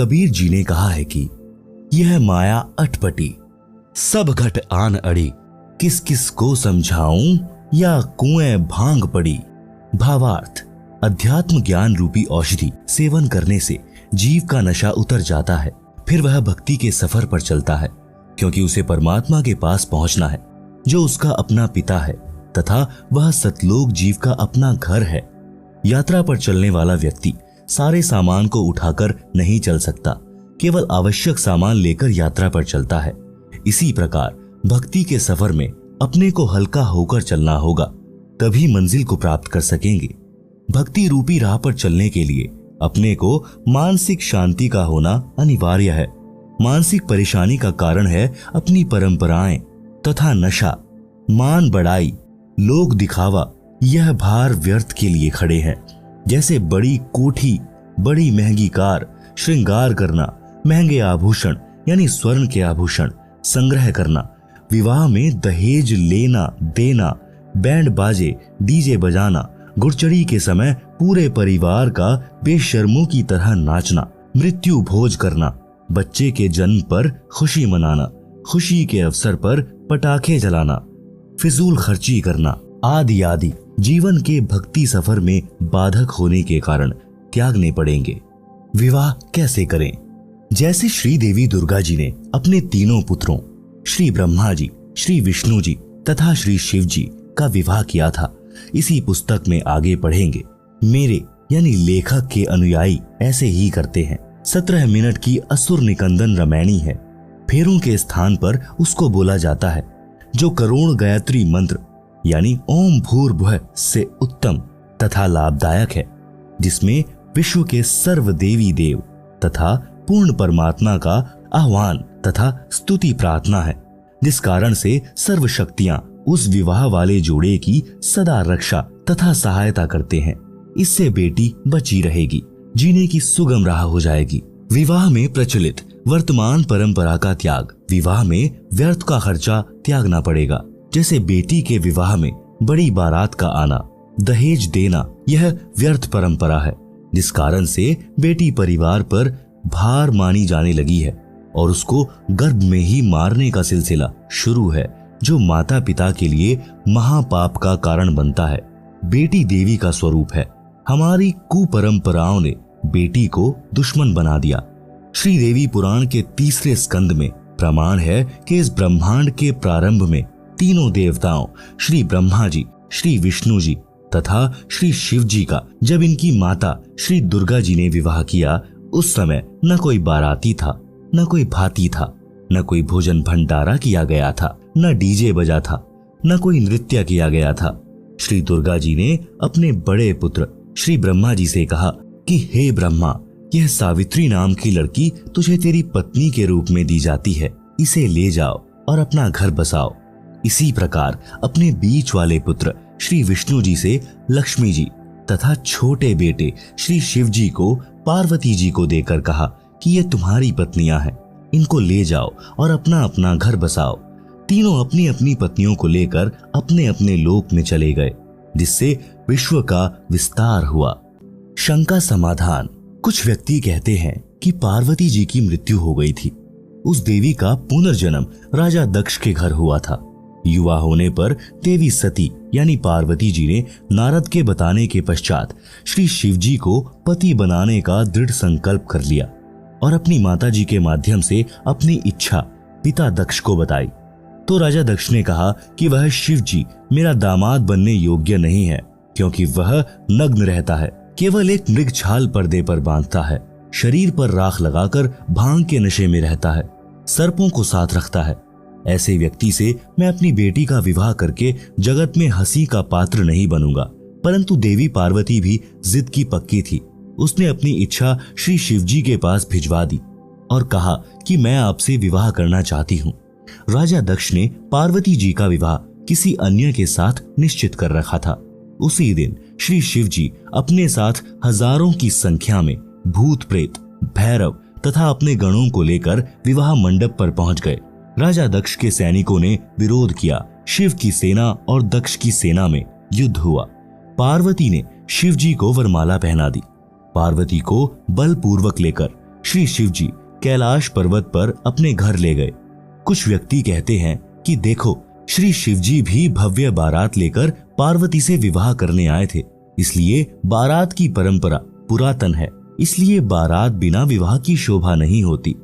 कबीर जी ने कहा है कि यह माया अटपटी, सब घट आन अड़ी, किस किस को समझाऊं या कुएं भांग पड़ी। भावार्थ, अध्यात्म ज्ञान रूपी औषधि सेवन करने से जीव का नशा उतर जाता है, फिर वह भक्ति के सफर पर चलता है, क्योंकि उसे परमात्मा के पास पहुंचना है जो उसका अपना पिता है तथा वह सतलोक जीव का अपना घर है। यात्रा पर चलने वाला व्यक्ति सारे सामान को उठाकर नहीं चल सकता, केवल आवश्यक सामान लेकर यात्रा पर चलता है। इसी प्रकार भक्ति के सफर में अपने को हल्का होकर चलना होगा, तभी मंजिल को प्राप्त कर सकेंगे। भक्ति रूपी राह पर चलने के लिए अपने को मानसिक शांति का होना अनिवार्य है। मानसिक परेशानी का कारण है अपनी परंपराएं तथा नशा, मान बढ़ाई, लोक दिखावा। यह भार व्यर्थ के लिए खड़े हैं, जैसे बड़ी कोठी, बड़ी महंगी कार, श्रृंगार करना, महंगे आभूषण यानी स्वर्ण के आभूषण संग्रह करना, विवाह में दहेज लेना देना, बैंड बाजे डीजे बजाना, गुड़चड़ी के समय पूरे परिवार का बेशर्मों की तरह नाचना, मृत्यु भोज करना, बच्चे के जन्म पर खुशी मनाना, खुशी के अवसर पर पटाखे जलाना, फिजूल खर्ची करना आदि आदि जीवन के भक्ति सफर में बाधक होने के कारण त्यागने पड़ेंगे। विवाह कैसे करें? जैसे श्री देवी दुर्गा जी ने अपने तीनों पुत्रों श्री ब्रह्मा जी, श्री विष्णु जी तथा श्री शिव जी का विवाह किया था, इसी पुस्तक में आगे पढ़ेंगे। मेरे यानी लेखक के अनुयायी ऐसे ही करते हैं। 17 मिनट की असुर निकंदन रामायणी है। फेरों के स्थान पर उसको बोला जाता है, जो करोड़ गायत्री मंत्र यानी ओम भूर्भुवः से उत्तम तथा लाभदायक है, जिसमें विश्व के सर्व देवी देव तथा पूर्ण परमात्मा का आह्वान तथा स्तुति प्रार्थना है, जिस कारण से सर्व शक्तियां उस विवाह वाले जोड़े की सदा रक्षा तथा सहायता करते हैं। इससे बेटी बची रहेगी, जीने की सुगम राह हो जाएगी। विवाह में प्रचलित वर्तमान परंपरा का त्याग, विवाह में व्यर्थ का खर्चा त्यागना पड़ेगा। जैसे बेटी के विवाह में बड़ी बारात का आना, दहेज देना, यह व्यर्थ परंपरा है, जिस कारण से बेटी परिवार पर भार मानी जाने लगी है और उसको गर्भ में ही मारने का सिलसिला शुरू है, जो माता पिता के लिए महापाप का कारण बनता है। बेटी देवी का स्वरूप है। हमारी कुपरंपराओं ने बेटी को दुश्मन बना दिया। श्री देवी पुराण के 3 स्कंद में प्रमाण है कि इस ब्रह्मांड के प्रारंभ में तीनों देवताओं श्री ब्रह्मा जी, श्री विष्णु जी तथा श्री शिव जी का जब इनकी माता श्री दुर्गा जी ने विवाह किया, उस समय न कोई बाराती था, न कोई भाती था, न कोई भोजन भंडारा किया गया था, न डीजे बजा था, न कोई नृत्य किया गया था। श्री दुर्गा जी ने अपने बड़े पुत्र श्री ब्रह्मा जी से कहा कि हे ब्रह्मा, यह सावित्री नाम की लड़की तुझे तेरी पत्नी के रूप में दी जाती है, इसे ले जाओ और अपना घर बसाओ। इसी प्रकार अपने बीच वाले पुत्र श्री विष्णु जी से लक्ष्मी जी तथा छोटे बेटे श्री शिव जी को पार्वती जी को देकर कहा कि ये तुम्हारी पत्नियां हैं, इनको ले जाओ और अपना अपना घर बसाओ। तीनों अपनी अपनी पत्नियों को लेकर अपने अपने लोक में चले गए, जिससे विश्व का विस्तार हुआ। शंका समाधान। कुछ व्यक्ति कहते हैं कि पार्वती जी की मृत्यु हो गई थी। उस देवी का पुनर्जन्म राजा दक्ष के घर हुआ था। युवा होने पर देवी सती यानी पार्वती जी ने नारद के बताने के पश्चात श्री शिव जी को पति बनाने का दृढ़ संकल्प कर लिया और अपनी माता जी के माध्यम से अपनी इच्छा पिता दक्ष को बताई। तो राजा दक्ष ने कहा कि वह शिव जी मेरा दामाद बनने योग्य नहीं है, क्योंकि वह नग्न रहता है, केवल एक मृग छाल पर्दे पर बांधता है, शरीर पर राख लगाकर भांग के नशे में रहता है, सर्पों को साथ रखता है। ऐसे व्यक्ति से मैं अपनी बेटी का विवाह करके जगत में हंसी का पात्र नहीं बनूंगा। परंतु देवी पार्वती भी जिद की पक्की थी। उसने अपनी इच्छा श्री शिवजी के पास भिजवा दी और कहा कि मैं आपसे विवाह करना चाहती हूँ। राजा दक्ष ने पार्वती जी का विवाह किसी अन्य के साथ निश्चित कर रखा था। उसी दिन श्री शिव जी अपने साथ हजारों की संख्या में भूत प्रेत, भैरव तथा अपने गणों को लेकर विवाह मंडप पर पहुंच गए। राजा दक्ष के सैनिकों ने विरोध किया। शिव की सेना और दक्ष की सेना में युद्ध हुआ। पार्वती ने शिव जी को वरमाला पहना दी। पार्वती को बलपूर्वक लेकर श्री शिवजी कैलाश पर्वत पर अपने घर ले गए। कुछ व्यक्ति कहते हैं कि देखो, श्री शिवजी भी भव्य बारात लेकर पार्वती से विवाह करने आए थे, इसलिए बारात की परंपरा पुरातन है, इसलिए बारात बिना विवाह की शोभा नहीं होती।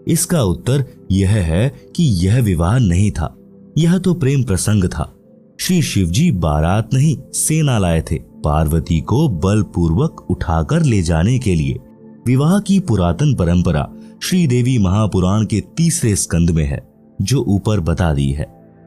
इसका उत्तर यह है कि यह विवाह नहीं था, यह तो प्रेम प्रसंग था। श्री शिवजी बारात नहीं, सेना लाए थे, पार्वती को बलपूर्वक उठाकर ले जाने के लिए। विवाह की पुरातन परंपरा श्रीदेवी महापुराण के 3 स्कंद में है, जो ऊपर बता दी है।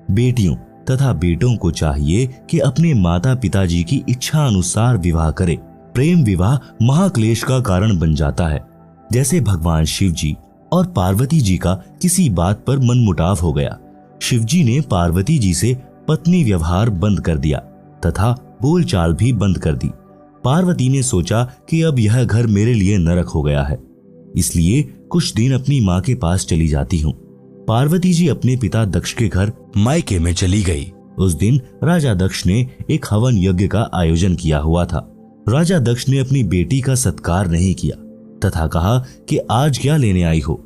बेटियों तथा बेटों को चाहिए कि अपने माता पिताजी की इच्छा अनुसार विवाह करें। प्रेम विवाह महाक्लेश का कारण बन जाता है। जैसे भगवान शिव जी और पार्वती जी का किसी बात पर मनमुटाव हो गया। शिवजी ने पार्वती जी से पत्नी व्यवहार बंद कर दिया तथा बोलचाल भी बंद कर दी। पार्वती ने सोचा कि अब यह घर मेरे लिए नरक हो गया है, इसलिए कुछ दिन अपनी माँ के पास चली जाती हूँ। पार्वती जी अपने पिता दक्ष के घर मायके में चली गई। उस दिन राजा दक्ष ने एक हवन यज्ञ का आयोजन किया हुआ था। राजा दक्ष ने अपनी बेटी का सत्कार नहीं किया तथा कहा कि आज क्या लेने आई हो,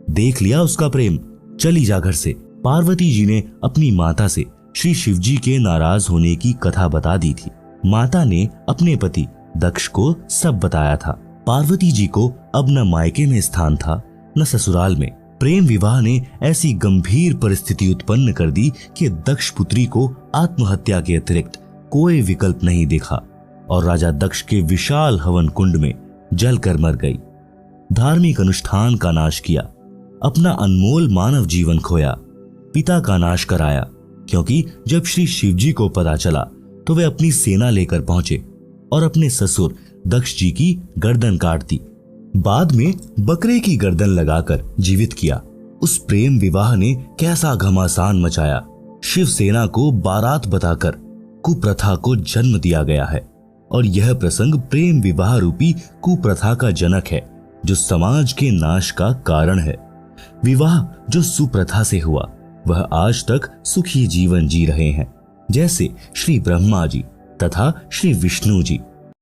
देख लिया उसका प्रेम, चली जा घर से। पार्वती जी ने अपनी माता से श्री शिवजी के नाराज होने की कथा बता दी थी। माता ने अपने पति दक्ष को सब बताया था। पार्वती जी को अब न मायके में स्थान था न ससुराल में। प्रेम विवाह ने ऐसी गंभीर परिस्थिति उत्पन्न कर दी कि दक्ष पुत्री को आत्महत्या के अतिरिक्त कोई विकल्प नहीं देखा और राजा दक्ष के विशाल हवन कुंड में जलकर मर गई। धार्मिक अनुष्ठान का नाश किया, अपना अनमोल मानव जीवन खोया, पिता का नाश कराया, क्योंकि जब श्री शिवजी को पता चला तो वे अपनी सेना लेकर पहुंचे और अपने ससुर दक्ष जी की गर्दन काट दी। बाद में बकरे की गर्दन लगाकर जीवित किया। उस प्रेम विवाह ने कैसा घमासान मचाया। शिव सेना को बारात बताकर कुप्रथा को जन्म दिया गया है और यह प्रसंग प्रेम विवाह रूपी कुप्रथा का जनक है, जो समाज के नाश का कारण है। विवाह जो सुप्रथा से हुआ वह आज तक सुखी जीवन जी रहे हैं। जैसे श्री ब्रह्मा जी तथा श्री विष्णु जी